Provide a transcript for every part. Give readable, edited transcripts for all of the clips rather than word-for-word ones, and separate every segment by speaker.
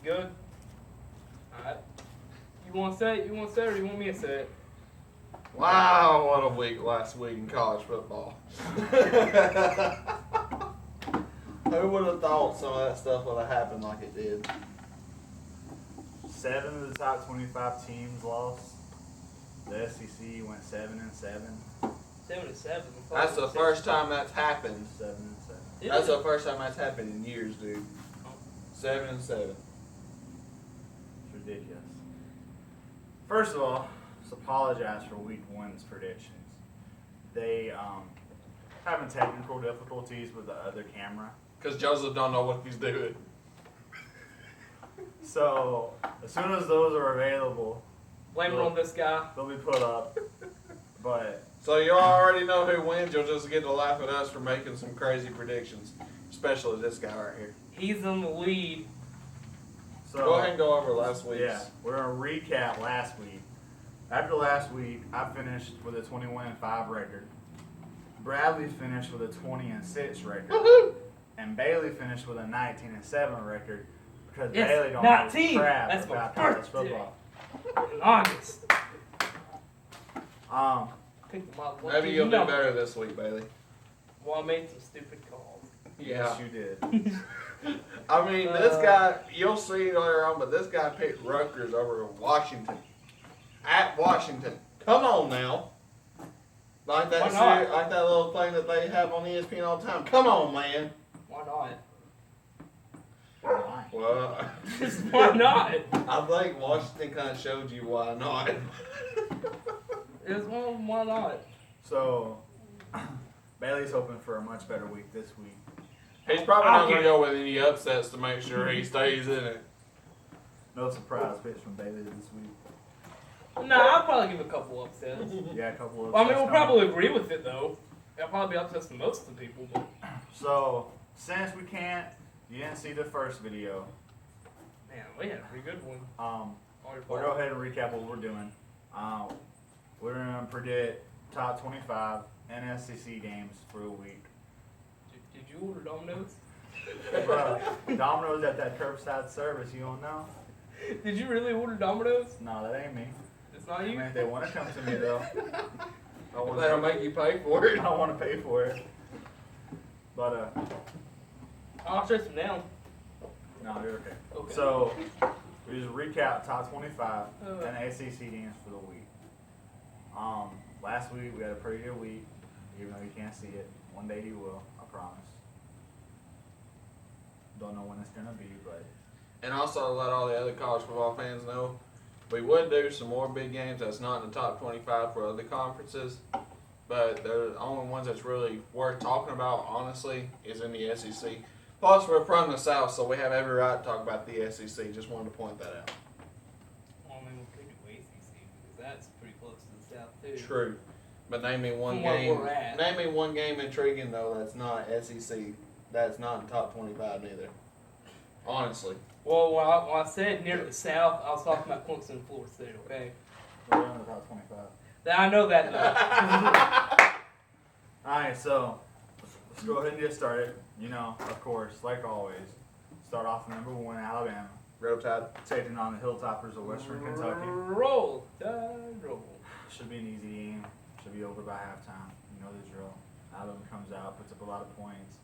Speaker 1: You good? Alright. You want to say it? You want to say it or you want me to say it?
Speaker 2: Wow, what a week last week in college football. Who would have thought some of that stuff would have happened like it did?
Speaker 3: 7 of the top 25 teams lost. The SEC went 7-7.
Speaker 1: 7-7.
Speaker 2: That's the first time that's happened.
Speaker 3: 7-7.
Speaker 2: That's the first time that's happened in years, dude. 7-7.
Speaker 3: It's ridiculous. First of all, let's apologize for week one's predictions. They having technical difficulties with the other camera.
Speaker 2: Because Joseph don't know what he's doing.
Speaker 3: So as soon as those are available,
Speaker 1: Blame it on this guy.
Speaker 3: they'll be put up. But
Speaker 2: So you already know who wins. You'll just get to laugh at us for making some crazy predictions. Especially this guy right here.
Speaker 1: He's in the lead.
Speaker 3: so
Speaker 2: Go ahead and go over last week's.
Speaker 3: yeah, we're gonna recap last week. After last week, I finished with a 21-5 record. Bradley finished with a 20-6 record.
Speaker 2: Woohoo!
Speaker 3: And Bailey finished with a 19-7 record because
Speaker 1: Yes,
Speaker 3: Bailey don't know
Speaker 1: 19.
Speaker 3: crap
Speaker 1: That's my
Speaker 3: about college
Speaker 1: birthday.
Speaker 3: football.
Speaker 1: In August. Pick them up.
Speaker 2: Maybe you'll do better this week, Bailey.
Speaker 1: Well, I made some stupid calls.
Speaker 2: Yeah.
Speaker 3: Yes, you did.
Speaker 2: I mean, this guy, you'll see later on, but this guy picked Rutgers over Washington. At Washington. Come on now. Like that,
Speaker 1: Why not?
Speaker 2: like that little thing that they have on ESPN all the time. Come on, man.
Speaker 1: Why not?
Speaker 3: Why?
Speaker 2: Well,
Speaker 1: Why not?
Speaker 2: I think Washington kind of showed you why not.
Speaker 1: Why not?
Speaker 3: So Bailey's hoping for a much better week this week.
Speaker 2: He's probably not
Speaker 1: I'll
Speaker 2: going to
Speaker 1: get
Speaker 2: go with any upsets to make sure he stays in it.
Speaker 3: No surprise picks from Bailey this week.
Speaker 1: Nah, I'll probably give a couple upsets.
Speaker 3: Yeah, a couple of.
Speaker 1: I mean, we'll
Speaker 3: upsets
Speaker 1: probably agree with it though. It'll probably be upsets to most of the people. But
Speaker 3: So since you didn't see the first video,
Speaker 1: man, we had a pretty good one.
Speaker 3: we'll go ahead and recap what we're doing. We're gonna predict top 25 NSCC games for the week.
Speaker 1: Did you order Domino's?
Speaker 3: Bro, Domino's at that curbside service, you don't know?
Speaker 1: Did you really order Domino's?
Speaker 3: No, that ain't me.
Speaker 1: It's not
Speaker 3: I
Speaker 1: you.
Speaker 3: mean, if they want to come to me though,
Speaker 2: That'll make you pay for it.
Speaker 3: I want to pay for it. But
Speaker 1: I'll chase them down.
Speaker 3: no, you're okay.
Speaker 1: Okay.
Speaker 3: So we just recap top 25
Speaker 1: Uh.
Speaker 3: and SEC games for the week. Last week we had a pretty good week, even though you can't see it. One day you will, I promise. Don't know when it's gonna be, but
Speaker 2: And also to let all the other college football fans know, we would do some more big games that's not in the top 25 for other conferences, but the only ones that's really worth talking about, honestly, is in the SEC. Plus, we're from the South, so we have every right to talk about the SEC. Just wanted to point that out.
Speaker 1: Well, I mean, we could do ACC because that's pretty close to the South too.
Speaker 2: True. But name me one
Speaker 1: From where
Speaker 2: game.
Speaker 1: we're at.
Speaker 2: Name me one game intriguing, though, that's not SEC. That's not in top 25 neither. Honestly.
Speaker 1: Well, when I said near the South, I was talking about Clemson and Florida State. Okay.
Speaker 3: we're in the top 25.
Speaker 1: I know that now.
Speaker 3: Alright, so let's go ahead and get started. You know, of course, like always, start off with number 1, Alabama,
Speaker 2: Roll Tide.
Speaker 3: taking on the Hilltoppers of Western Kentucky.
Speaker 1: Roll, Tide, roll.
Speaker 3: Should be an easy game. Should be over by halftime. You know the drill. Alabama comes out, puts up a lot of points.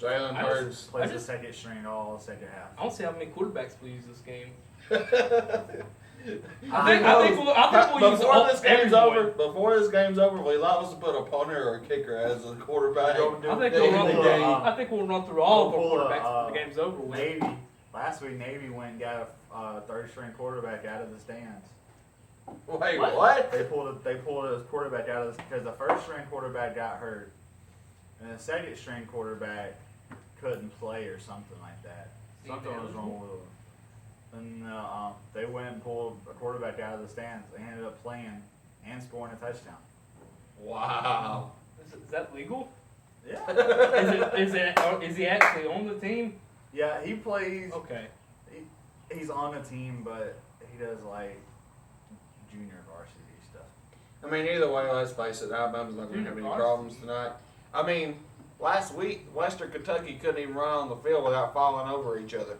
Speaker 2: Jalen
Speaker 1: I
Speaker 2: Hurts.
Speaker 3: Plays
Speaker 1: I
Speaker 3: the
Speaker 1: just-
Speaker 3: second string all second half.
Speaker 1: I don't see how many quarterbacks we use this game.
Speaker 3: I
Speaker 1: I think we'll use
Speaker 2: Before this game's
Speaker 1: everyone.
Speaker 2: over, we allow us to put a punter or a kicker as a quarterback.
Speaker 1: I think
Speaker 2: They
Speaker 1: we'll
Speaker 2: in
Speaker 1: run
Speaker 2: the
Speaker 1: through.
Speaker 2: game.
Speaker 1: I think we'll run through all of our
Speaker 3: We'll pull a,
Speaker 1: quarterbacks before the game's over with.
Speaker 3: Navy. Last week, Navy went and got a third string quarterback out of the stands.
Speaker 2: Wait,
Speaker 1: What?
Speaker 2: what?
Speaker 3: They pulled a quarterback out of because the first string quarterback got hurt, and the second string quarterback couldn't play or something like that. Something was wrong with him. And they went and pulled a quarterback out of the stands. They ended up playing and scoring a touchdown.
Speaker 2: Wow.
Speaker 1: Is that legal?
Speaker 3: Yeah.
Speaker 1: Is he actually on the team?
Speaker 3: Yeah, he plays.
Speaker 1: Okay.
Speaker 3: He's on the team, but he does like junior varsity stuff.
Speaker 2: I mean, either way, let's face it, Alabama's not going to have any problems tonight. I mean, last week, Western Kentucky couldn't even run on the field without falling over each other.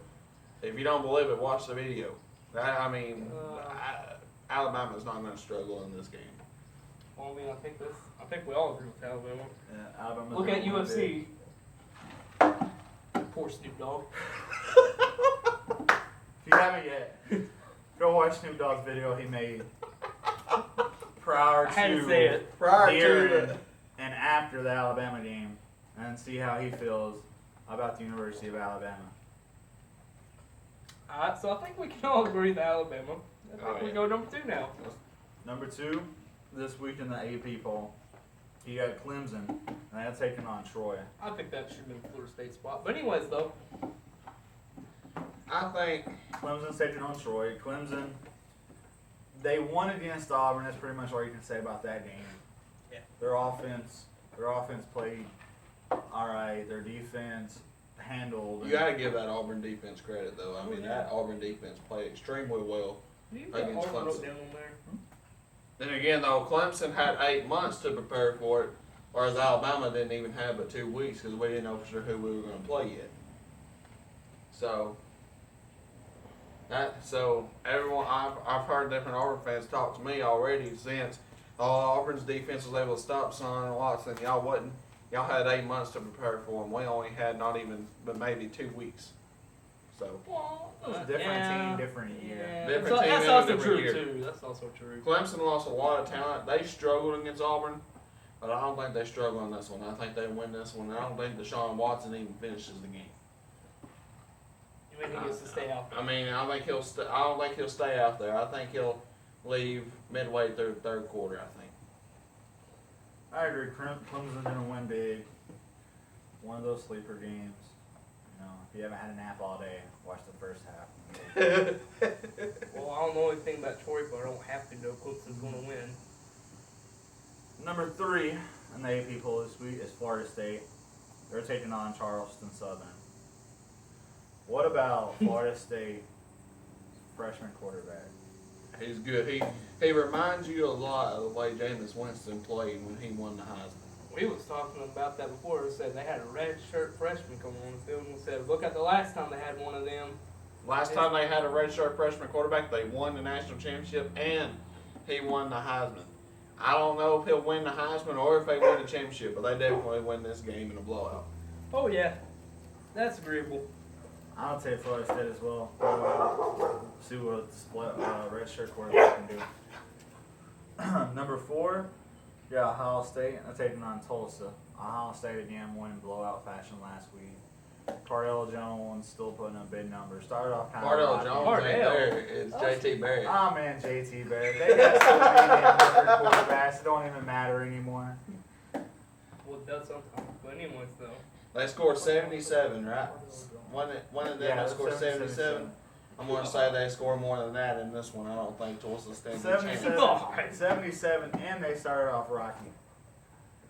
Speaker 2: If you don't believe it, watch the video. Alabama's not going to struggle in this game.
Speaker 1: Well, I mean, I think we all agree with Alabama.
Speaker 3: Yeah, Alabama's
Speaker 1: Look at
Speaker 3: gonna win
Speaker 1: UFC.
Speaker 3: big.
Speaker 1: Poor Snoop Dogg.
Speaker 3: If you haven't yet, go watch Snoop Dogg's video he made prior
Speaker 1: I had to say
Speaker 3: to,
Speaker 1: it.
Speaker 3: during, and after the Alabama game, and see how he feels about the University of Alabama.
Speaker 1: Alright, so I think we can all agree with Alabama. I think we
Speaker 2: yeah.
Speaker 1: go number 2 now.
Speaker 3: Number 2, this week in the AP poll, you got Clemson, and they're taking on Troy.
Speaker 1: I think that should have been Florida State's spot. But anyways, though,
Speaker 2: I think
Speaker 3: Clemson's taking on Troy. Clemson, they won against Auburn. That's pretty much all you can say about that game.
Speaker 1: Yeah.
Speaker 3: Their offense played all right. Their defense handled.
Speaker 2: you got to give that Auburn defense credit, though. I mean,
Speaker 1: yeah.
Speaker 2: that Auburn defense played extremely well.
Speaker 1: you got
Speaker 2: Against
Speaker 1: Auburn wrote
Speaker 2: Clemson.
Speaker 1: down on there.
Speaker 2: Then again, though, Clemson had 8 months to prepare for it, whereas Alabama didn't even have but 2 weeks because we didn't know for sure who we were going to play yet. So everyone, I've heard different Auburn fans talk to me already since Auburn's defense was able to stop Son Watson. Y'all wasn't. Y'all had 8 months to prepare for him. We only had not even, but maybe 2 weeks. So
Speaker 1: Well,
Speaker 3: It was a different team, different year.
Speaker 1: Yeah.
Speaker 2: Different team
Speaker 1: That's
Speaker 2: in a
Speaker 1: also
Speaker 2: different
Speaker 1: true,
Speaker 2: year.
Speaker 1: too. That's also true.
Speaker 2: Clemson lost a lot of talent. They struggled against Auburn, but I don't think they struggle on this one. I think they win this one. I don't think Deshaun Watson even finishes the game.
Speaker 1: You mean he gets to stay out there?
Speaker 2: I mean, I don't think he'll stay out there. I think he'll leave midway through the third quarter. I think.
Speaker 3: I agree. Clemson's gonna win big. One of those sleeper games. You know, if you haven't had a nap all day, watch the first half.
Speaker 1: Well, I don't know anything about Troy, but I don't have to know Clemson's going to win.
Speaker 3: Number 3 in the AP poll this week is Florida State. They're taking on Charleston Southern. What about Florida State freshman quarterback?
Speaker 2: He's good. He reminds you a lot of the way Jameis Winston played when he won the Heisman.
Speaker 1: We was talking about that before. We said they had a red shirt freshman come on the field, and we said, look at the last time they had one of them.
Speaker 2: Last time they had a redshirt freshman quarterback, they won the national championship and he won the Heisman. I don't know if he'll win the Heisman or if they win the championship, but they definitely win this game in a blowout.
Speaker 1: Oh, yeah. That's agreeable.
Speaker 3: I'll take Florida State as well. See what the split redshirt quarterback can do. Number 4, yeah, Ohio State. They're taking on Tulsa. Ohio State again won in blowout fashion last week. Cardell Jones still putting up big numbers. Started off kind
Speaker 2: Cardell
Speaker 3: of
Speaker 2: Jones ain't there. It's JT Barrett.
Speaker 3: Oh man, JT Barrett. They got so many damn different quarterbacks. It don't even matter anymore.
Speaker 1: Well, it does sometimes. But anyways, though.
Speaker 2: They scored 77, right? One of them
Speaker 3: Yeah,
Speaker 2: they scored
Speaker 3: 77.
Speaker 2: 77. I'm going to say they score more than that in this one. I don't think Tulsa stands a chance.
Speaker 3: 77, and they started off rocky.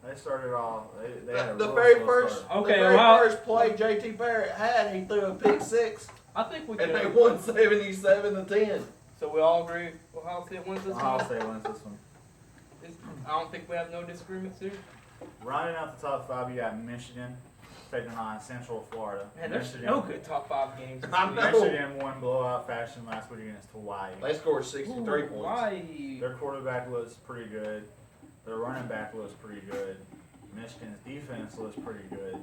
Speaker 3: They started off. They had a
Speaker 2: The
Speaker 3: real
Speaker 2: very
Speaker 3: slow
Speaker 2: first,
Speaker 3: start.
Speaker 1: Okay,
Speaker 2: the very
Speaker 1: well-
Speaker 2: first play JT Barrett had, he threw a pick 6,
Speaker 1: I think we
Speaker 2: and they
Speaker 1: can.
Speaker 2: won 77-10.
Speaker 1: So we all agree Ohio State wins this
Speaker 3: Ohio
Speaker 1: one?
Speaker 3: State wins this one.
Speaker 1: I don't think we have no disagreements here.
Speaker 3: Rounding out the top 5, you got Michigan taking on Central Florida.
Speaker 1: Man, there's
Speaker 3: Michigan,
Speaker 1: no good top 5 games. this
Speaker 2: I
Speaker 1: week.
Speaker 2: know.
Speaker 3: Michigan won blowout fashion last week against Hawaii.
Speaker 2: They scored 63
Speaker 1: Ooh,
Speaker 2: points.
Speaker 1: why?
Speaker 3: Their quarterback looks pretty good. Their running back looks pretty good. Michigan's defense looks pretty good.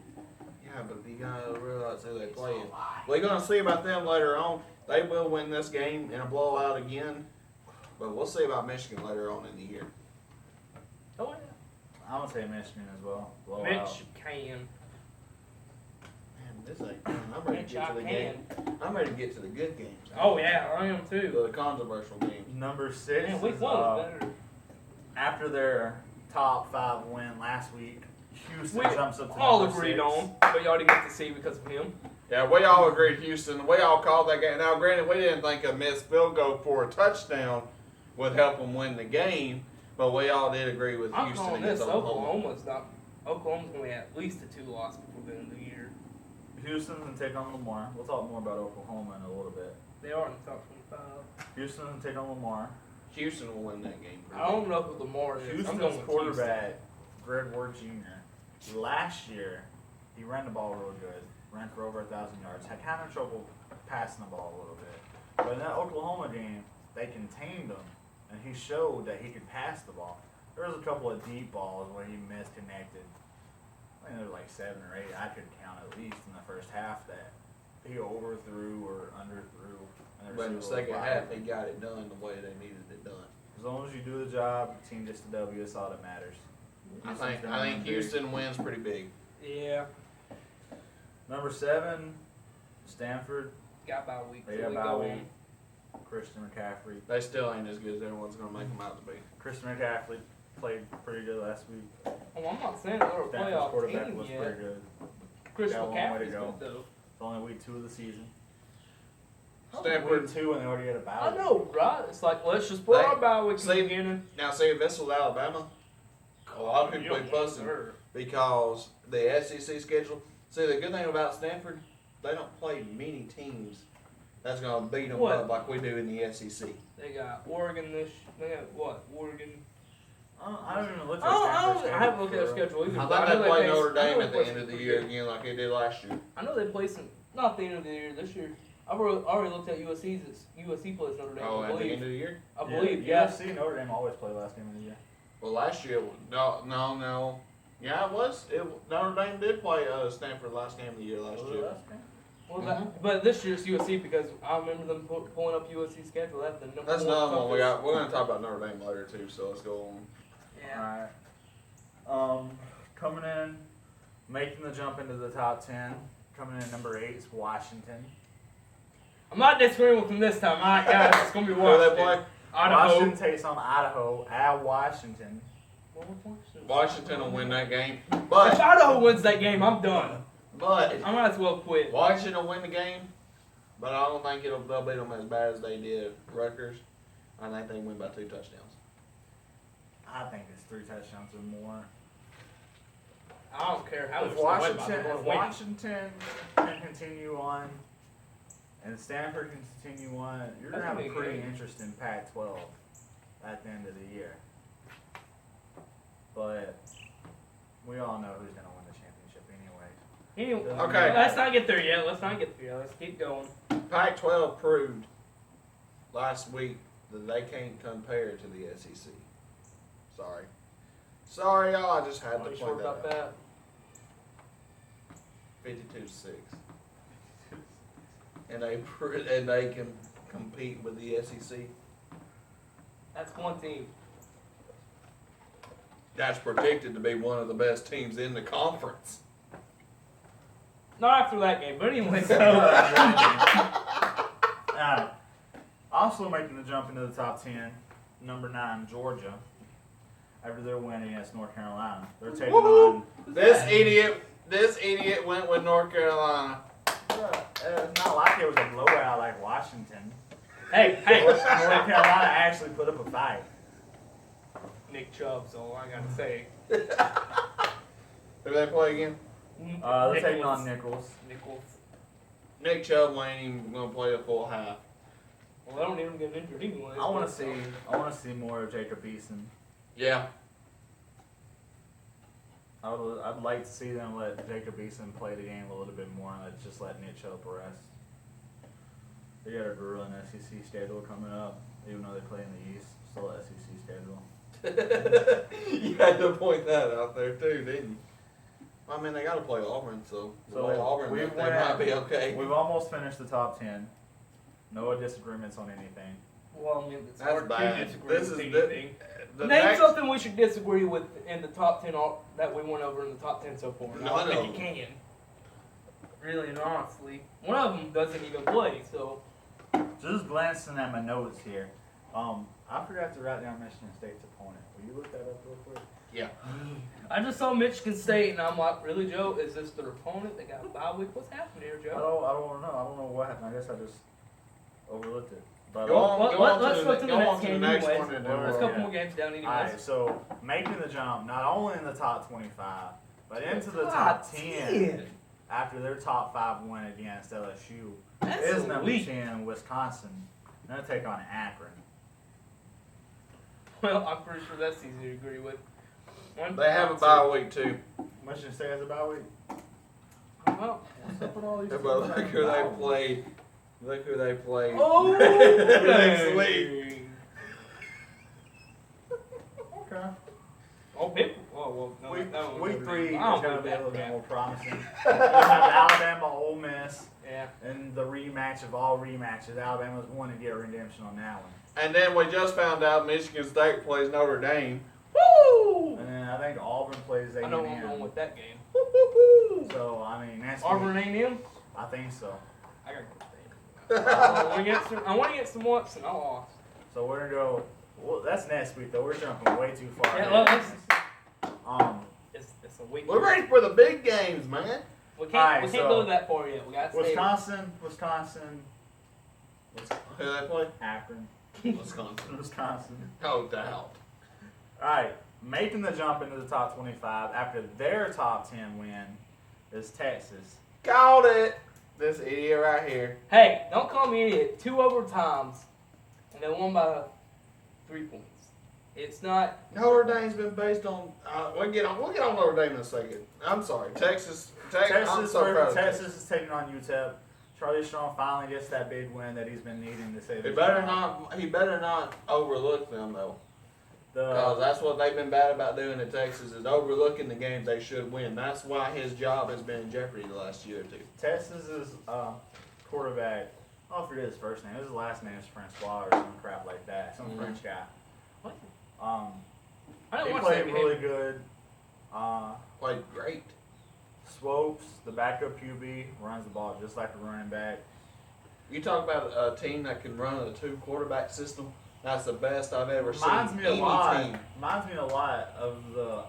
Speaker 2: Yeah, but you gotta realize who they playing. We're gonna see about them later on. They will win this game in a blowout again, but we'll see about Michigan later on in the year.
Speaker 1: Oh, yeah.
Speaker 3: I'm gonna say Michigan as well. Blowout.
Speaker 1: Mitch can.
Speaker 2: Man, this ain't. I'm ready to
Speaker 1: Mitch,
Speaker 2: get to
Speaker 1: I
Speaker 2: the
Speaker 1: can.
Speaker 2: game. I'm ready to get to the good games.
Speaker 1: Oh, yeah, I am too.
Speaker 2: The controversial games.
Speaker 3: Number 6
Speaker 1: Man, week
Speaker 3: is,
Speaker 1: 1 was better.
Speaker 3: after their top 5 win last week, Houston
Speaker 1: We
Speaker 3: jumps up to
Speaker 1: all
Speaker 3: number
Speaker 1: agreed
Speaker 3: 6.
Speaker 1: on, but y'all didn't get to see because of him.
Speaker 2: Yeah, we all agreed Houston. We all called that game. Now, granted, we didn't think a missed field goal for a touchdown would help them win the game, but we all did agree with
Speaker 1: I'm
Speaker 2: Houston
Speaker 1: calling
Speaker 2: against
Speaker 1: this
Speaker 2: Oklahoma.
Speaker 1: Oklahoma's going to be at least a 2 loss before the end of the year.
Speaker 3: Houston's gonna take on Lamar. We'll talk more about Oklahoma in a little bit.
Speaker 1: They are in the top 25.
Speaker 3: Houston's gonna take on Lamar.
Speaker 2: Houston will win that game.
Speaker 1: I don't know who Lamar is. I'm
Speaker 3: Houston's
Speaker 1: going with
Speaker 3: quarterback, Greg Ward Jr. Last year, he ran the ball real good. Ran for over 1,000 yards. Had kind of trouble passing the ball a little bit. But in that Oklahoma game, they contained him, and he showed that he could pass the ball. There was a couple of deep balls where he misconnected. I think there were like 7 or 8. I could count at least in the first half that he overthrew or underthrew.
Speaker 2: But in the second half, he got it done the way they needed it done.
Speaker 3: As long as you do the job, the team gets the W. That's all that matters.
Speaker 2: I think Houston wins pretty big.
Speaker 1: Yeah.
Speaker 3: Number 7, Stanford.
Speaker 1: Got bye week.
Speaker 3: They got bye week. Christian McCaffrey.
Speaker 2: They still ain't as good as everyone's going to make them out to be.
Speaker 3: Christian McCaffrey played pretty good last week.
Speaker 1: Oh, I'm not saying they're a
Speaker 3: Stanford's
Speaker 1: playoff
Speaker 3: quarterback
Speaker 1: team
Speaker 3: was
Speaker 1: yet.
Speaker 3: pretty good.
Speaker 1: Chris
Speaker 3: Got a long way to
Speaker 1: McCaffrey's
Speaker 3: go.
Speaker 1: good though.
Speaker 3: It's only week 2 of the season.
Speaker 2: Stanford.
Speaker 3: Week 2 and they already had a bye
Speaker 1: I
Speaker 3: week.
Speaker 1: know, right? It's like, let's just put our bye week in the
Speaker 2: see,
Speaker 1: beginning.
Speaker 2: Now, see, if this was Alabama, a lot of people be fussing because the SEC schedule. See, the good thing about Stanford, they don't play many teams that's going to beat them
Speaker 1: What?
Speaker 2: up like we do in the SEC.
Speaker 1: They got Oregon they got what? Oregon.
Speaker 3: I don't even look at
Speaker 1: I haven't looked at their schedule either.
Speaker 2: I
Speaker 1: but
Speaker 2: thought they
Speaker 1: know
Speaker 2: play
Speaker 1: face-
Speaker 2: Notre
Speaker 1: I know
Speaker 2: Dame
Speaker 1: they
Speaker 2: at the
Speaker 1: play
Speaker 2: end of
Speaker 1: some
Speaker 2: the
Speaker 1: pretty
Speaker 2: year
Speaker 1: good-
Speaker 2: again like they did last year.
Speaker 1: I know they play some, not the end of the year, this year. I've already looked at USC's. USC plays Notre Dame,
Speaker 2: Oh,
Speaker 1: I
Speaker 2: at the
Speaker 1: believe.
Speaker 2: end of the year?
Speaker 1: I believe, yeah.
Speaker 3: UFC Notre Dame always play last game of the year.
Speaker 2: Well, last year, no. Yeah, it was. Notre Dame did play Stanford last game of the year last
Speaker 3: Was it
Speaker 2: year.
Speaker 3: last game?
Speaker 1: Well, but this year's USC because I remember them pulling up USC schedule. That's the number
Speaker 2: That's
Speaker 1: one
Speaker 2: another one we
Speaker 1: toughest-
Speaker 2: got. We're going to talk about Notre Dame later too, so let's go on.
Speaker 1: Yeah.
Speaker 3: Alright. Coming in, making the jump into the top 10. Coming in at number 8 is Washington.
Speaker 1: I'm not disagreeing with them this time. All right, guys, it's gonna be
Speaker 2: Who do they
Speaker 1: Washington.
Speaker 2: play?
Speaker 1: Idaho.
Speaker 3: Washington takes on Idaho at Washington.
Speaker 2: Washington will win that game,
Speaker 1: If
Speaker 2: but
Speaker 1: Idaho wins that game, I'm done.
Speaker 2: but
Speaker 1: I might as well quit.
Speaker 2: Washington will win the game. But I don't think they'll beat them as bad as they did Rutgers. I think they win by 2 touchdowns.
Speaker 3: I think it's 3 touchdowns or more.
Speaker 1: I don't care how much
Speaker 3: If
Speaker 1: they win by, they're
Speaker 3: Washington,
Speaker 1: gonna
Speaker 3: if
Speaker 1: win.
Speaker 3: Washington can continue on, and Stanford can continue on, you're going to
Speaker 1: That's
Speaker 3: have a
Speaker 1: gonna be
Speaker 3: pretty
Speaker 1: great.
Speaker 3: interesting Pac-12 at the end of the year. But we all know who's going to win the championship anyway.
Speaker 1: Anyway,
Speaker 2: Okay.
Speaker 1: let's not get there yet. Let's keep going.
Speaker 2: Pac-12 proved last week that they can't compare to the SEC. Sorry, y'all. I just had to
Speaker 1: Are you
Speaker 2: point
Speaker 1: sure
Speaker 2: that
Speaker 1: about
Speaker 2: out.
Speaker 1: that?
Speaker 2: 52-6, and they can compete with the SEC.
Speaker 1: That's one team.
Speaker 2: That's predicted to be one of the best teams in the conference.
Speaker 1: Not after that game, but anyway. So
Speaker 3: Alright. Also making the jump into the top 10, number 9, Georgia. After their win against North Carolina. They're taking on...
Speaker 2: This idiot went with North Carolina.
Speaker 3: It's not like it was a blowout like Washington.
Speaker 1: hey,
Speaker 3: North Carolina actually put up a fight.
Speaker 1: Nick Chubb's all I gotta say.
Speaker 2: Who do they play again?
Speaker 3: They're taking on Nichols.
Speaker 2: Nick Chubb ain't even gonna play a full half.
Speaker 1: Well, they don't even get injured anyway.
Speaker 3: I want to see more of Jacob Eason.
Speaker 2: Yeah.
Speaker 3: I'd like to see them let Jacob Eason play the game a little bit more and just let Nick Chubb rest. They got a grueling SEC schedule coming up, even though they play in the East. Still an SEC schedule.
Speaker 2: You had to point that out there too, didn't you? I mean, they got to play Auburn, so Auburn,
Speaker 3: we
Speaker 2: they might be okay.
Speaker 3: We've almost finished the top 10. No disagreements on anything.
Speaker 1: Well, I mean, it's
Speaker 2: That's
Speaker 1: hard
Speaker 2: bad.
Speaker 1: to disagree
Speaker 2: This
Speaker 1: with
Speaker 2: is
Speaker 1: anything.
Speaker 2: the
Speaker 1: Name
Speaker 2: next-
Speaker 1: something we should disagree with in the top 10 that we went over in the top 10 so far. And I
Speaker 2: None
Speaker 1: don't
Speaker 2: of
Speaker 1: think you can. Really and honestly. One of them doesn't even play, so.
Speaker 3: Just glancing at my notes here. I forgot to write down Michigan State's opponent. Will you look that up real quick?
Speaker 2: Yeah.
Speaker 1: I just saw Michigan State and I'm like, really, Joe? Is this their opponent? They got a bye week? What's happening here,
Speaker 3: I
Speaker 1: Joe?
Speaker 3: don't know. I don't know what happened. I guess I just overlooked it. But
Speaker 2: Go on,
Speaker 1: Well,
Speaker 2: go on
Speaker 1: let's
Speaker 2: to
Speaker 1: go
Speaker 2: the,
Speaker 1: to the
Speaker 2: go
Speaker 1: next
Speaker 2: on to the
Speaker 1: game
Speaker 2: next
Speaker 1: anyways.
Speaker 2: one. And then
Speaker 3: Well,
Speaker 1: There's a
Speaker 2: we'll-
Speaker 1: couple more games down anyways.
Speaker 3: Alright, so making the jump not only in the top 25, but into the
Speaker 1: Top
Speaker 3: top 10 after their top 5 win against LSU
Speaker 1: That's
Speaker 3: is number
Speaker 1: elite.
Speaker 3: 10 Wisconsin. They're gonna take on Akron.
Speaker 1: Well, I'm pretty sure that's easy to agree with.
Speaker 2: They have a bye week too.
Speaker 3: Michigan State has a bye week.
Speaker 1: Well,
Speaker 3: What's up with all these
Speaker 2: But look who they played Look who they played.
Speaker 1: Oh,
Speaker 2: next week.
Speaker 3: Okay.
Speaker 1: Oh, people. Oh, well, no,
Speaker 3: Week,
Speaker 1: that one
Speaker 3: week
Speaker 1: would
Speaker 3: 3 is
Speaker 1: I don't
Speaker 3: going to
Speaker 1: believe
Speaker 3: be a
Speaker 1: that
Speaker 3: little bit
Speaker 1: crap.
Speaker 3: more promising. We have Alabama, Ole Miss,
Speaker 1: Yeah.
Speaker 3: and the rematch of all rematches. Alabama's won to get redemption on that one.
Speaker 2: And then we just found out Michigan State plays Notre Dame. Woo!
Speaker 3: And then I think Auburn plays
Speaker 1: I
Speaker 3: A&M.
Speaker 1: know I'm going with that game.
Speaker 2: Woo, woo, woo.
Speaker 3: So, I mean, that's
Speaker 1: Auburn A&M.
Speaker 3: I think so.
Speaker 1: I gotta go with I want to get some once and I lost.
Speaker 3: So we're going to go. Well, that's next week, though. We're jumping way too far.
Speaker 1: Yeah,
Speaker 3: ahead.
Speaker 1: well, it's a week.
Speaker 2: We're ready for the big games, man.
Speaker 1: We can't
Speaker 3: Alright,
Speaker 1: we can't
Speaker 3: so
Speaker 1: go that far yet. We got
Speaker 3: Wisconsin,
Speaker 2: Who they play?
Speaker 3: Akron,
Speaker 2: Wisconsin.
Speaker 3: Wisconsin.
Speaker 2: No doubt.
Speaker 3: All right, making the jump into the top 25 after their top 10 win is Texas.
Speaker 2: Called it. This idiot right here.
Speaker 1: Hey, don't call me idiot. 2 overtimes, and they won by 3 points. It's not.
Speaker 2: Notre Dame's been based on. We'll get on Notre Dame in a second. I'm sorry, Texas. I'm so proud of
Speaker 3: Texas is taking on UTEP. Charlie Strong finally gets that big win that he's been needing to say.
Speaker 2: He better not overlook them though, because that's what they've been bad about doing at Texas is overlooking the games they should win. That's why his job has been in jeopardy the last year or two.
Speaker 3: Texas's quarterback. I forget his first name. His last name is Francois or some crap like that. Some French guy.
Speaker 1: What?
Speaker 3: He
Speaker 1: I don't watch
Speaker 3: played
Speaker 1: that game.
Speaker 3: really good.
Speaker 2: Played great.
Speaker 3: Swopes, the backup QB, runs the ball just like a running back.
Speaker 2: You talk about a team that can run a 2-quarterback system. That's the best I've ever
Speaker 3: Reminds
Speaker 2: seen.
Speaker 3: me a
Speaker 2: Any
Speaker 3: lot.
Speaker 2: team.
Speaker 3: Reminds me a lot of the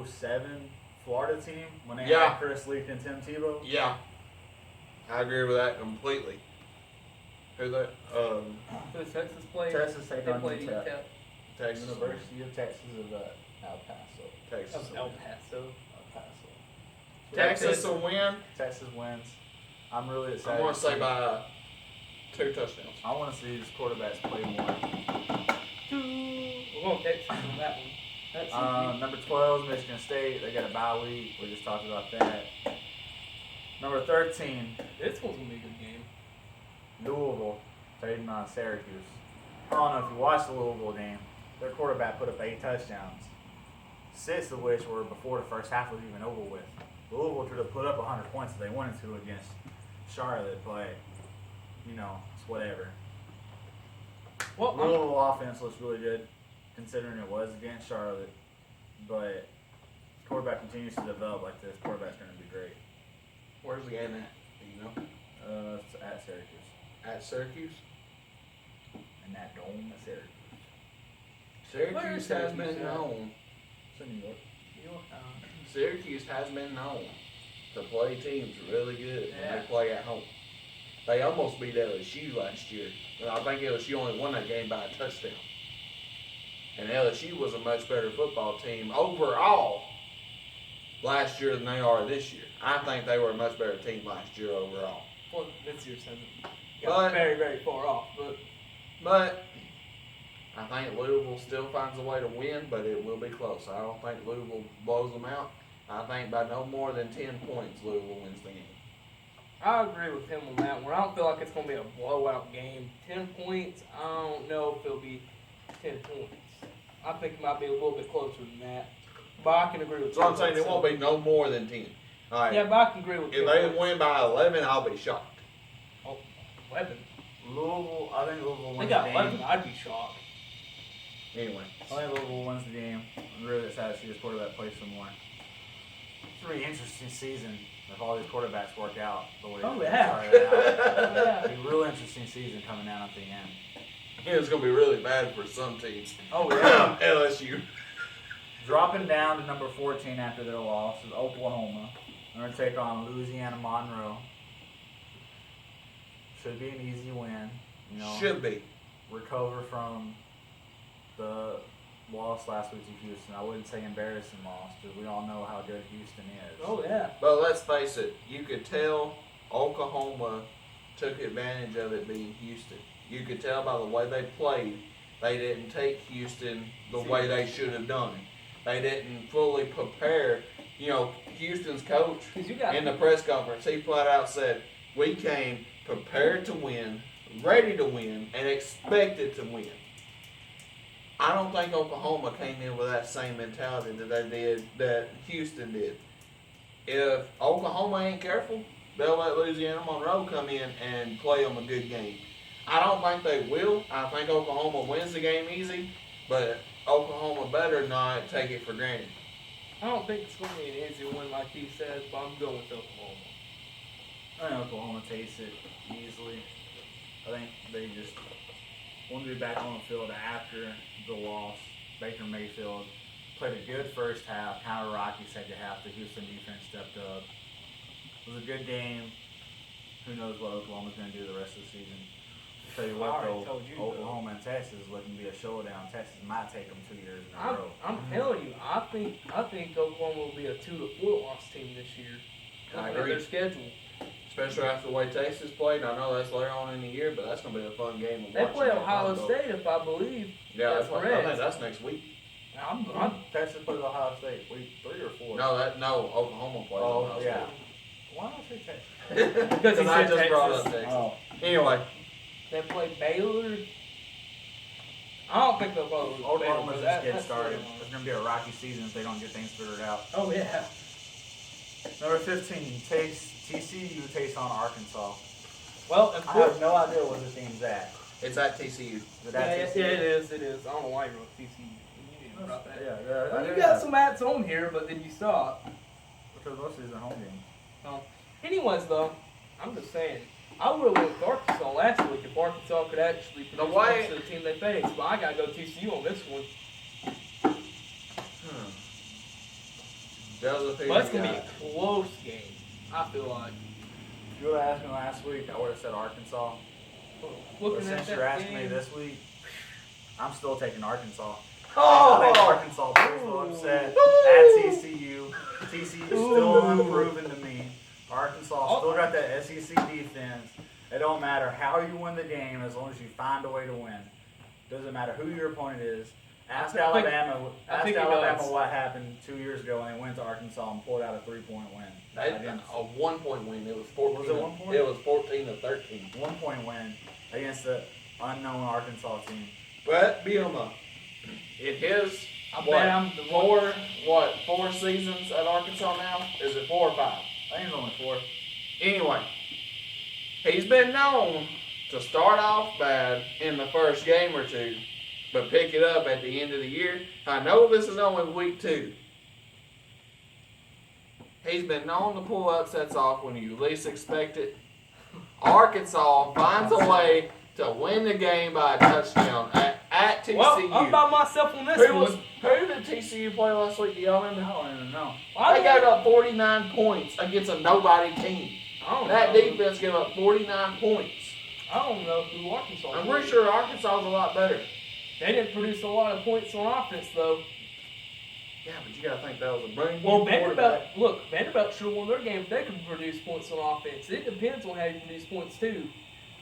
Speaker 3: 07 Florida team when they
Speaker 2: Yeah.
Speaker 3: had Chris Leak and Tim Tebow.
Speaker 2: Yeah, I agree with that completely. Who that?
Speaker 1: Who does Texas play?
Speaker 3: Texas taking
Speaker 1: They
Speaker 3: on
Speaker 1: play
Speaker 3: UTEP.
Speaker 1: UTEP.
Speaker 2: Texas.
Speaker 3: University of Texas of El Paso.
Speaker 2: Texas.
Speaker 1: Of El Paso.
Speaker 3: El Paso.
Speaker 2: Texas will win.
Speaker 3: Texas wins. I'm really
Speaker 2: I'm
Speaker 3: excited.
Speaker 2: going to say by 2 touchdowns.
Speaker 3: I want to see these quarterbacks play more.
Speaker 1: We're going Texas on that one. That's easy.
Speaker 3: Number 12 is Michigan State. They got a bye week. We just talked about that. Number 13,
Speaker 1: This one's gonna be a good game.
Speaker 3: Louisville taking on Syracuse. I don't know if you watched the Louisville game. Their quarterback put up 8 touchdowns, 6 of which were before the first half was even over with. Louisville could have put up 100 points if they wanted to against Charlotte, but you know, it's whatever.
Speaker 1: Well,
Speaker 3: Louisville offense looks really good, considering it was against Charlotte. But quarterback continues to develop like this. Quarterback's going to be great.
Speaker 2: Where's the game at? Do you know?
Speaker 3: It's at Syracuse.
Speaker 2: At Syracuse?
Speaker 3: And that dome at Syracuse.
Speaker 2: Syracuse has
Speaker 1: Syracuse
Speaker 2: been
Speaker 1: at?
Speaker 2: known.
Speaker 3: It's in New York.
Speaker 2: Syracuse has been known to play teams really good when
Speaker 1: Yeah.
Speaker 2: they play at home. They almost beat LSU last year. And I think LSU only won that game by a touchdown. And LSU was a much better football team overall last year than they are this year. I think they were a much better team last year overall.
Speaker 1: Well, this year's hasn't
Speaker 2: But-
Speaker 1: got very, very far off,
Speaker 2: But I think Louisville still finds a way to win, but it will be close. I don't think Louisville blows them out. I think by no more than 10 points, Louisville wins the game.
Speaker 1: I agree with him on that one. I don't feel like it's going to be a blowout game. 10 points, I don't know if it'll be 10 points. I think it might be a little bit closer than that. But I can agree with
Speaker 2: So I'm saying it won't be no more than 10. All right.
Speaker 1: Yeah, but I can agree with
Speaker 2: If
Speaker 1: you.
Speaker 2: they win by 11, I'll be shocked.
Speaker 1: 11.
Speaker 3: Louisville, I think Louisville
Speaker 1: They
Speaker 3: wins
Speaker 1: got
Speaker 3: the
Speaker 1: 11,
Speaker 3: game.
Speaker 1: I'd be shocked.
Speaker 2: Anyway.
Speaker 3: I think Louisville wins the game. I'm really excited to see this quarterback play some more. It's a really interesting season if all these quarterbacks work out the way
Speaker 1: Oh,
Speaker 3: they
Speaker 1: yeah.
Speaker 3: started out.
Speaker 1: Yeah.
Speaker 3: It's a real interesting season coming down at the end.
Speaker 2: It's going to be really bad for some teams.
Speaker 3: Oh, yeah.
Speaker 2: LSU.
Speaker 3: Dropping down to number 14 after their loss is Oklahoma. They're going to take on Louisiana Monroe. Should be an easy win. You know,
Speaker 2: Should be.
Speaker 3: recover from the loss last week to Houston. I wouldn't say embarrassing loss because we all know how good Houston is.
Speaker 1: Oh, yeah.
Speaker 2: But let's face it, you could tell Oklahoma took advantage of it being Houston. You could tell by the way they played, they didn't take Houston the way they should have done. They didn't fully prepare. You know, Houston's coach
Speaker 1: 'Cause you got
Speaker 2: in the press conference, he flat out said, we came prepared to win, ready to win, and expected to win. I don't think Oklahoma came in with that same mentality that they did, that Houston did. If Oklahoma ain't careful, they'll let Louisiana Monroe come in and play them a good game. I don't think they will. I think Oklahoma wins the game easy, but Oklahoma better not take it for granted.
Speaker 1: I don't think it's going to be an easy win like he said, but I'm going with Oklahoma.
Speaker 3: I think Oklahoma takes it easily. I think they just want to be back on the field after the loss. Baker Mayfield played a good first half, kind of rocky second half. The Houston defense stepped up. It was a good game. Who knows what Oklahoma's going to do the rest of the season. I'll tell you what, though, Oklahoma and Texas is looking to be a showdown. Texas might take them 2 years in a row.
Speaker 1: I'm telling you, I think Oklahoma will be a 2-4 loss team this year.
Speaker 2: I
Speaker 1: Looking at
Speaker 2: agree.
Speaker 1: their schedule.
Speaker 2: Especially after the way Texas played. I know that's later on in the year, but that's going to be a fun game.
Speaker 1: They play Ohio State, if I believe.
Speaker 2: Yeah,
Speaker 1: that's
Speaker 2: I
Speaker 1: correct.
Speaker 2: think that's next week.
Speaker 1: I'm
Speaker 3: Texas plays Ohio State week 3 or 4.
Speaker 2: No, Oklahoma plays Ohio State.
Speaker 3: yeah. Why don't I say Texas?
Speaker 1: Because he
Speaker 2: I
Speaker 1: said
Speaker 2: just brought up
Speaker 1: Texas.
Speaker 2: Texas.
Speaker 3: Oh.
Speaker 2: Anyway,
Speaker 1: They play Baylor. I don't think they'll play Baylor.
Speaker 3: Oklahoma's
Speaker 1: but
Speaker 3: just getting
Speaker 1: that's
Speaker 3: started.
Speaker 1: still-
Speaker 3: It's going to be a rocky season if they don't get things figured out.
Speaker 1: Oh, yeah.
Speaker 3: Number 15, TCU takes on Arkansas.
Speaker 1: Well,
Speaker 3: I have no idea where the team's at.
Speaker 2: it's at TCU.
Speaker 3: Is it
Speaker 1: yeah,
Speaker 3: at
Speaker 1: yeah,
Speaker 3: TCU?
Speaker 1: it is. It is. I don't know why you wrote TCU. You didn't write that.
Speaker 3: Yeah.
Speaker 1: Well, you got some mats on here, but then you stopped.
Speaker 3: Because most of these are home games.
Speaker 1: Anyways, though, I'm just saying, I would have went with Arkansas last week if Arkansas could actually
Speaker 2: The
Speaker 1: produce
Speaker 2: way-
Speaker 1: to the team they faced. But I gotta go TCU on this one.
Speaker 2: Joseph, who
Speaker 1: But it's
Speaker 2: you
Speaker 1: gonna be
Speaker 2: got?
Speaker 1: a close game. I feel like.
Speaker 3: If you would have asked me last week, I would have said Arkansas. But
Speaker 1: Looking at
Speaker 3: since
Speaker 1: that
Speaker 3: you're asking
Speaker 1: game,
Speaker 3: me this week, I'm still taking Arkansas.
Speaker 2: Oh!
Speaker 3: I think Arkansas pulls the upset at TCU. TCU still unproven to me. Arkansas still got that SEC defense. It don't matter how you win the game as long as you find a way to win. Doesn't matter who your opponent is. Ask
Speaker 1: I think-
Speaker 3: Alabama.
Speaker 1: I
Speaker 3: Ask
Speaker 1: think it
Speaker 3: Alabama
Speaker 1: does.
Speaker 3: what happened 2 years ago when they went to Arkansas and pulled out a 3-point win. Against-
Speaker 2: A 1-point win. It was 14.
Speaker 3: Was it 1 point?
Speaker 2: It was 14-13.
Speaker 3: 1-point win against the unknown Arkansas team.
Speaker 2: But Bielma, in his
Speaker 1: I
Speaker 2: what,
Speaker 1: bet I'm the one.
Speaker 2: four seasons at Arkansas now? Is it 4 or 5?
Speaker 3: I think it's only 4.
Speaker 2: Anyway, he's been known to start off bad in the first game or two, but pick it up at the end of the year. I know this is only week 2. He's been known to pull upsets off when you least expect it. Arkansas finds a way to win the game by a touchdown at TCU.
Speaker 1: Well, I'm by myself on this one.
Speaker 2: Who did TCU play last week? Do y'all
Speaker 3: I
Speaker 2: remember?
Speaker 3: don't even know.
Speaker 1: I
Speaker 2: They gave up 49 points against a nobody team.
Speaker 1: don't
Speaker 2: That
Speaker 1: know.
Speaker 2: defense gave up 49 points.
Speaker 1: I don't know who Arkansas
Speaker 2: I'm
Speaker 1: is.
Speaker 2: pretty sure Arkansas is a lot better.
Speaker 1: They didn't produce a lot of points on offense, though.
Speaker 2: Yeah, but you gotta think that was a brand new
Speaker 1: Well, Vanderbilt,
Speaker 2: quarterback.
Speaker 1: look, Vanderbilt sure won their game if they could produce points on offense. It depends on how you produce points, too.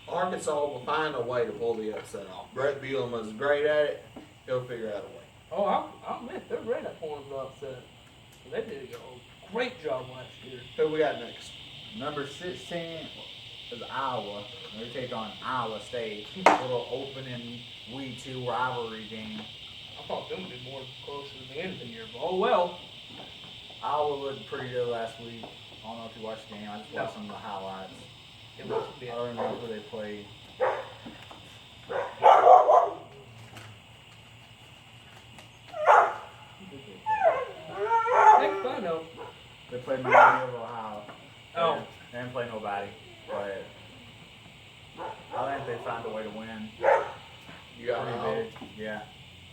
Speaker 2: Arkansas will find a way to pull the upset off. Brett Bielema is great at it. He'll figure out a way.
Speaker 1: Oh, I'll admit, they're great at pulling the upset. They did a great job last year.
Speaker 2: Who we got next?
Speaker 3: Number 16 is Iowa. They take on Iowa State. Little opening week 2 rivalry game.
Speaker 1: I thought them would be more closer to the end of the year, but oh well.
Speaker 3: Iowa looked pretty good last week. I don't know if you watched the game. I just watched some of the highlights.
Speaker 1: It must be.
Speaker 3: I don't remember who they played.
Speaker 1: Next I know.
Speaker 3: They played Miami of Ohio.
Speaker 1: Oh.
Speaker 3: They didn't play nobody. But I think they found a way to win.
Speaker 2: You got
Speaker 3: Pretty
Speaker 2: Iowa.
Speaker 3: big. Yeah.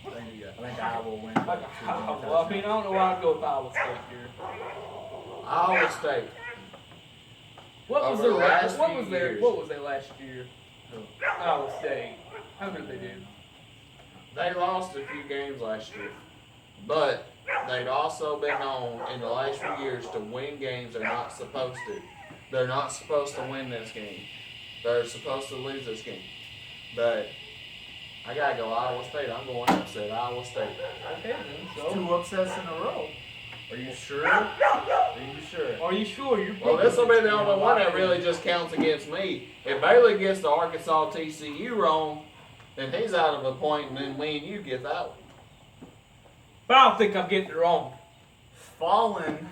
Speaker 3: I think Iowa will win.
Speaker 1: Well, I mean, I don't know why I'd go with Iowa State here.
Speaker 2: Iowa State.
Speaker 1: What was
Speaker 2: Over
Speaker 1: their
Speaker 2: the last
Speaker 1: what
Speaker 2: few
Speaker 1: was their
Speaker 2: years.
Speaker 1: what was they last year? Iowa State. How did they do?
Speaker 2: They lost a few games last year, but they've also been known in the last few years to win games they're not supposed to. They're not supposed to win this game. They're supposed to lose this game. But I gotta go Iowa State. I'm going upset Iowa State.
Speaker 1: Okay, then. So
Speaker 3: 2 upsets in a row. Are you sure? Are you sure?
Speaker 1: Are you sure? You're
Speaker 2: Well, this will be the
Speaker 1: picking
Speaker 2: only one that really just counts against me. If Baylor gets the Arkansas TCU wrong, then he's out of a point, and then me and you get that one.
Speaker 1: But I don't think I'm getting it wrong.
Speaker 3: Fallen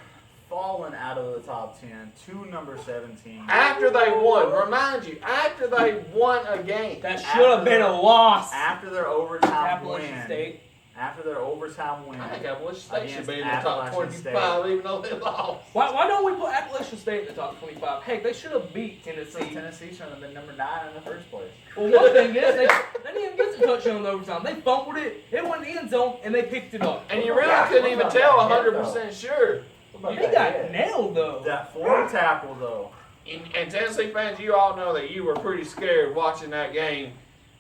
Speaker 3: out of the top 10 to number 17.
Speaker 2: After they won, remind you, after they won a game.
Speaker 1: That should have been a loss.
Speaker 3: After their overtime
Speaker 1: Appalachian
Speaker 3: win.
Speaker 1: State.
Speaker 3: After their overtime win.
Speaker 2: I think Appalachian State should be in the
Speaker 3: Against
Speaker 2: top
Speaker 3: Appalachian
Speaker 2: 25, even though they lost.
Speaker 1: Why don't we put Appalachian State in the top 25? Heck, they should have beat Tennessee.
Speaker 3: Tennessee should have been number 9 in the first place.
Speaker 1: Well, one thing is, they didn't even get the touchdown in overtime. They fumbled it, it went in the end zone, and they picked it up.
Speaker 2: And you really couldn't even tell 100% sure.
Speaker 1: They got nailed, though.
Speaker 3: That forward tackle, though.
Speaker 2: And Tennessee fans, you all know that you were pretty scared watching that game.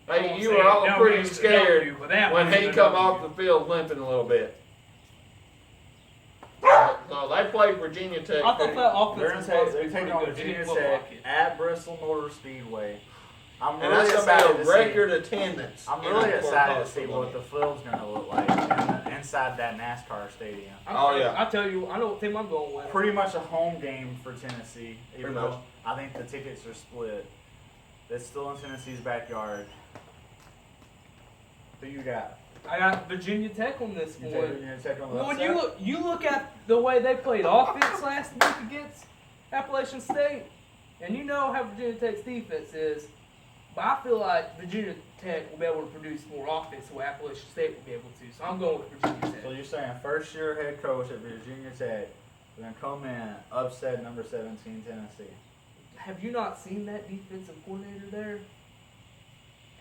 Speaker 2: Like, you
Speaker 1: Say
Speaker 2: were all
Speaker 1: no
Speaker 2: pretty
Speaker 1: news to
Speaker 2: scared
Speaker 1: W, but that
Speaker 2: when
Speaker 1: was
Speaker 2: he
Speaker 1: a
Speaker 2: come
Speaker 1: W.
Speaker 2: off the field limping a little bit. So they played Virginia Tech.
Speaker 1: I thought that
Speaker 3: They're
Speaker 1: offense
Speaker 3: gonna
Speaker 1: was
Speaker 3: take, they're taking on
Speaker 1: good.
Speaker 3: Virginia
Speaker 1: Didn't look
Speaker 3: Tech
Speaker 1: like it.
Speaker 3: at Bristol Motor Speedway. I'm
Speaker 2: And
Speaker 3: really
Speaker 2: that's
Speaker 3: excited
Speaker 2: going to
Speaker 3: to
Speaker 2: be a
Speaker 3: see.
Speaker 2: record attendance.
Speaker 3: I'm
Speaker 2: in
Speaker 3: really
Speaker 2: the
Speaker 3: excited to
Speaker 2: college
Speaker 3: see
Speaker 2: football
Speaker 3: what the
Speaker 2: game.
Speaker 3: field's going to look like inside that NASCAR stadium.
Speaker 2: Oh, yeah.
Speaker 1: I tell you, I know what team I'm going with.
Speaker 3: Pretty much a home game for Tennessee, even
Speaker 2: Pretty much.
Speaker 3: though I think the tickets are split. It's still in Tennessee's backyard. Who you got?
Speaker 1: I got Virginia Tech on this
Speaker 3: You
Speaker 1: one.
Speaker 3: Virginia Tech on the
Speaker 1: When
Speaker 3: upset?
Speaker 1: you look at the way they played offense last week against Appalachian State, and you know how Virginia Tech's defense is, but I feel like Virginia Tech will be able to produce more offense than what Appalachian State will be able to. So I'm going with Virginia Tech.
Speaker 3: So you're saying first year head coach at Virginia Tech, we're going to come in, upset number 17 Tennessee.
Speaker 1: Have you not seen that defensive coordinator there?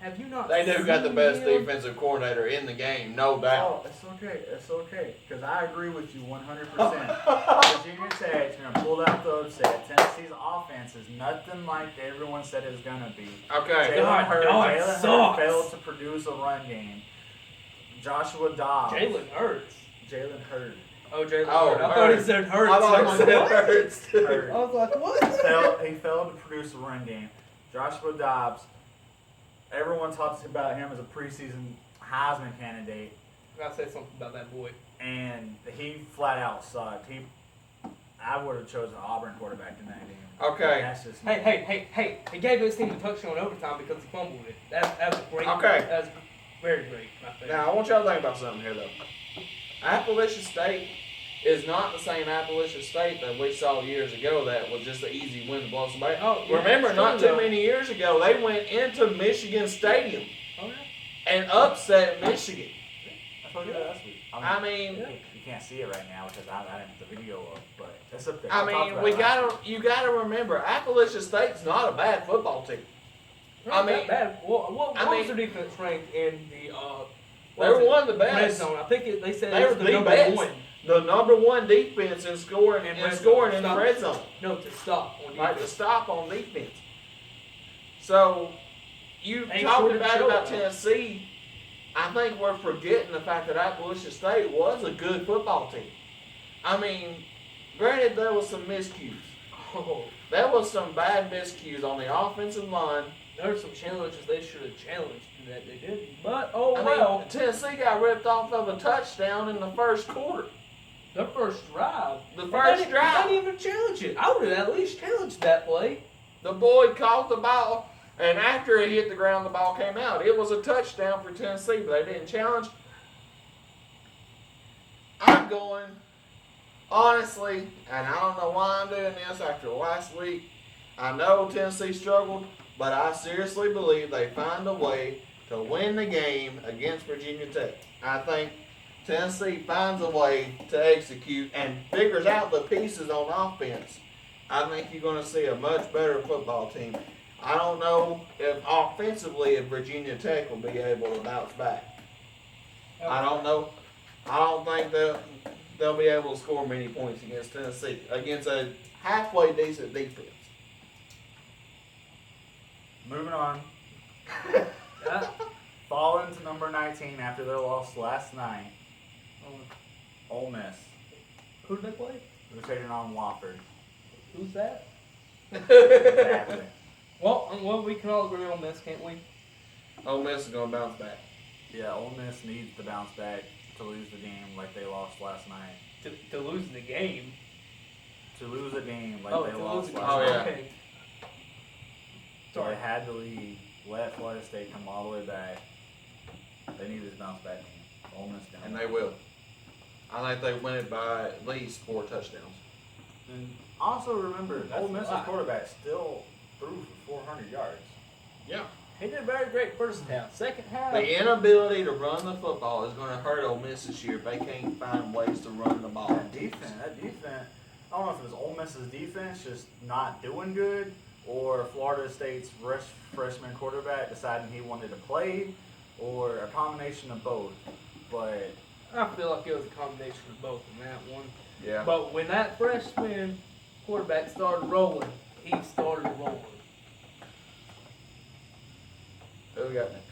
Speaker 1: Have you not?
Speaker 2: They do got the best
Speaker 1: him?
Speaker 2: defensive coordinator in the game, no doubt.
Speaker 3: Oh, it's okay, because I agree with you 100%. Virginia Tech's going to pull out the upset. Tennessee's offense is nothing like everyone said it was going to be.
Speaker 2: Okay.
Speaker 1: God,
Speaker 3: Jalen Hurd
Speaker 1: sucks.
Speaker 3: failed to produce a run game. Joshua Dobbs.
Speaker 1: Jalen Hurts.
Speaker 3: Jalen Hurd.
Speaker 1: Oh, Jalen
Speaker 2: Oh,
Speaker 1: Hurts. I thought he
Speaker 2: Hurts.
Speaker 1: said Hurts.
Speaker 2: I thought
Speaker 1: was
Speaker 2: it
Speaker 1: like,
Speaker 2: said
Speaker 1: what?
Speaker 2: Hurts.
Speaker 3: Hurd.
Speaker 1: I was like, what?
Speaker 3: He failed to produce a run game. Joshua Dobbs, everyone talks about him as a preseason Heisman candidate,
Speaker 1: I gotta say something about that boy.
Speaker 3: and he flat out sucked. I would have chosen Auburn quarterback in that game.
Speaker 2: Okay.
Speaker 3: That's just
Speaker 1: Hey! He gave his team a touchdown in overtime because he fumbled it. That was great.
Speaker 2: Okay.
Speaker 1: That was very great, I think.
Speaker 2: Now, I want y'all to think about something here, though. Appalachian State is not the same Appalachian State that we saw years ago that was just an easy win to blow somebody.
Speaker 1: Oh, yeah,
Speaker 2: Remember,
Speaker 1: it's
Speaker 2: not
Speaker 1: true,
Speaker 2: too
Speaker 1: though.
Speaker 2: many years ago, they went into Michigan Stadium
Speaker 1: Oh, yeah.
Speaker 2: and upset Michigan.
Speaker 3: I told you that last week.
Speaker 2: I mean,
Speaker 3: You can't see it right now because I didn't put the video up, but it's up there.
Speaker 2: I
Speaker 3: I talked
Speaker 2: mean,
Speaker 3: about it last week.
Speaker 2: you gotta remember, Appalachian State's not a bad football team.
Speaker 1: Not
Speaker 2: I mean-
Speaker 1: that bad. What
Speaker 2: I
Speaker 1: was
Speaker 2: mean-
Speaker 1: their defense ranked in the
Speaker 2: They were one of the
Speaker 1: red
Speaker 2: best.
Speaker 1: zone? I think they said
Speaker 2: They
Speaker 1: it
Speaker 2: were
Speaker 1: was
Speaker 2: the
Speaker 1: number
Speaker 2: best.
Speaker 1: one.
Speaker 2: The number one defense in scoring
Speaker 1: And
Speaker 2: in
Speaker 1: red
Speaker 2: scoring
Speaker 1: zone.
Speaker 2: in the
Speaker 1: Stop.
Speaker 2: red zone.
Speaker 1: No, to stop on
Speaker 2: Right, to
Speaker 1: defense.
Speaker 2: stop on defense. So, you
Speaker 1: They
Speaker 2: talked
Speaker 1: sure did
Speaker 2: about
Speaker 1: show it.
Speaker 2: Tennessee. I think we're forgetting the fact that Appalachian State was a good football team. I mean, granted, there was some miscues.
Speaker 1: Oh,
Speaker 2: There was some bad miscues on the offensive line.
Speaker 1: there were some challenges they should have challenged that they didn't. But oh
Speaker 2: I
Speaker 1: well.
Speaker 2: mean, Tennessee got ripped off of a touchdown in the first quarter.
Speaker 1: Their first drive.
Speaker 2: The
Speaker 1: They
Speaker 2: first
Speaker 1: didn't-
Speaker 2: drive.
Speaker 1: They didn't even challenge it. I would have at least challenged that play.
Speaker 2: The boy caught the ball, and after it hit the ground, the ball came out. It was a touchdown for Tennessee, but they didn't challenge. I'm going, honestly, and I don't know why I'm doing this after last week. I know Tennessee struggled, but I seriously believe they find a way to win the game against Virginia Tech. I think Tennessee finds a way to execute and figures out the pieces on offense. I think you're going to see a much better football team. I don't know if offensively if Virginia Tech will be able to bounce back. I don't know. I don't think they'll be able to score many points against Tennessee, against a halfway decent defense.
Speaker 3: Moving on.
Speaker 1: Yeah.
Speaker 3: Falling to number 19 after their loss last night. Ole Miss.
Speaker 1: Who did they play?
Speaker 3: They're taking on Wofford.
Speaker 1: Who's that?
Speaker 3: Exactly.
Speaker 1: Well, we can all agree on this, can't we?
Speaker 2: Ole Miss is going to bounce back.
Speaker 3: Yeah, Ole Miss needs to bounce back to lose the game like they lost last night.
Speaker 1: to losing the game.
Speaker 3: To lose a game like
Speaker 1: Oh,
Speaker 3: they
Speaker 1: to
Speaker 3: lost
Speaker 1: losing the
Speaker 3: last
Speaker 1: game.
Speaker 2: Oh, yeah.
Speaker 1: Okay.
Speaker 3: So
Speaker 1: Sorry.
Speaker 3: they had the lead, let Florida State come all the way back. They needed to bounce back. Ole Miss down.
Speaker 2: And they will. I think they win it by at least 4 touchdowns.
Speaker 3: And also remember,
Speaker 1: That's
Speaker 3: Ole
Speaker 1: a
Speaker 3: Miss's
Speaker 1: lot.
Speaker 3: quarterback still threw for 400 yards.
Speaker 2: Yeah.
Speaker 1: He did very great first half. Second half.
Speaker 2: The inability to run the football is going to hurt Ole Miss this year if they can't find ways to run the ball.
Speaker 3: That defense, I don't know if it was Ole Miss's defense just not doing good, or Florida State's freshman quarterback deciding he wanted to play, or a combination of both. But
Speaker 1: I feel like it was a combination of both in that one.
Speaker 2: Yeah.
Speaker 1: But when that freshman quarterback started rolling, he started rolling.
Speaker 2: Who we got next?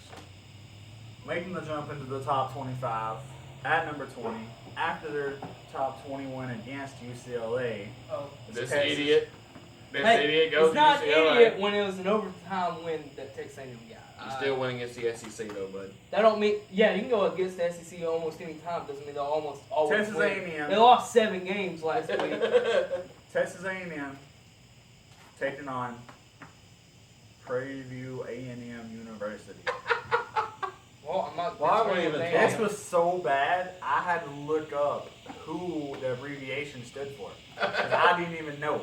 Speaker 3: making the jump into the top 25 at number 20 after their top 20 win against UCLA.
Speaker 1: Oh.
Speaker 3: is
Speaker 2: This
Speaker 3: Texas.
Speaker 2: idiot. This
Speaker 1: Hey,
Speaker 2: idiot goes
Speaker 1: it's
Speaker 2: to
Speaker 1: not
Speaker 2: UCLA.
Speaker 1: an idiot when it was an overtime win that Texas A&M got.
Speaker 2: You're still winning against the SEC though, bud.
Speaker 1: That don't mean you can go against the SEC almost any time. Doesn't mean they'll almost always
Speaker 3: Texas
Speaker 1: win.
Speaker 3: A&M.
Speaker 1: They lost 7 games last week.
Speaker 3: Texas A&M taking on Prairie View A&M University.
Speaker 1: Well, I'm not.
Speaker 2: Why
Speaker 1: disagreeing
Speaker 2: we
Speaker 1: with
Speaker 2: even
Speaker 1: that.
Speaker 3: This was so bad, I had to look up who the abbreviation stood for. 'Cause I didn't even know.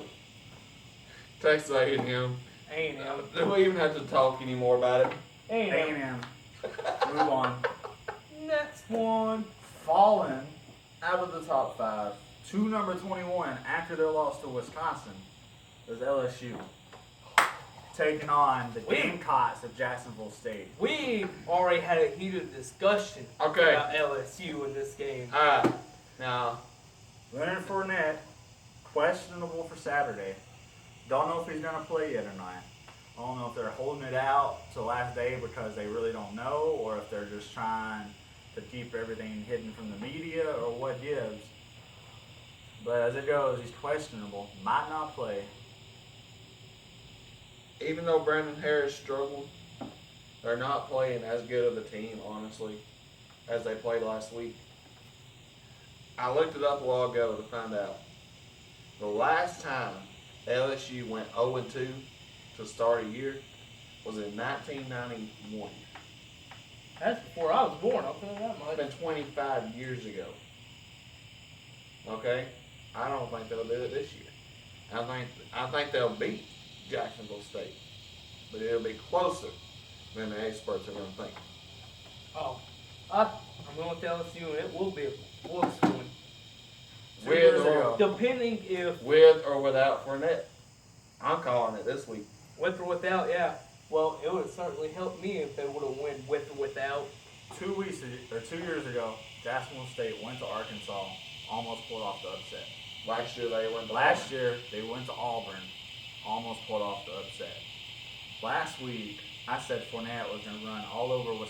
Speaker 2: Texas A&M.
Speaker 1: A&M.
Speaker 2: Do we even have to talk anymore about it?
Speaker 1: A&M.
Speaker 3: A&M. Move on.
Speaker 1: Next one.
Speaker 3: Fallen out of the top 5 to number 21 after their loss to Wisconsin was LSU. Taking on the Gamecocks of Jacksonville State.
Speaker 1: We've already had a heated discussion
Speaker 2: Okay.
Speaker 1: about LSU in this game.
Speaker 2: Alright. Now,
Speaker 3: Leonard Fournette, questionable for Saturday. Don't know if he's going to play yet or not. I don't know if they're holding it out till last day because they really don't know, or if they're just trying to keep everything hidden from the media, or what gives. But as it goes, he's questionable, might not play.
Speaker 2: even though Brandon Harris struggled, they're not playing as good of a team, honestly, as they played last week. I looked it up a while ago to find out. The last time LSU went 0-2 to start a year was in 1991.
Speaker 1: That's before I was born. I'll tell you that much.
Speaker 2: It's been 25 years ago. Okay? I don't think they'll do it this year. I think they'll beat Jacksonville State. But it'll be closer than the experts are going to think.
Speaker 1: Oh, I'm going with LSU, and it will be a close one. Depending if
Speaker 2: With or without Fournette. I'm calling it this week.
Speaker 1: with or without, yeah. Well, it would have certainly helped me if they would have won with or without.
Speaker 3: 2 years ago, Jacksonville State went to Arkansas, almost pulled off the upset.
Speaker 2: Last year they went to
Speaker 3: Last year, they went to Auburn, almost pulled off the upset. Last week, I said Fournette was going to run all over Wisconsin.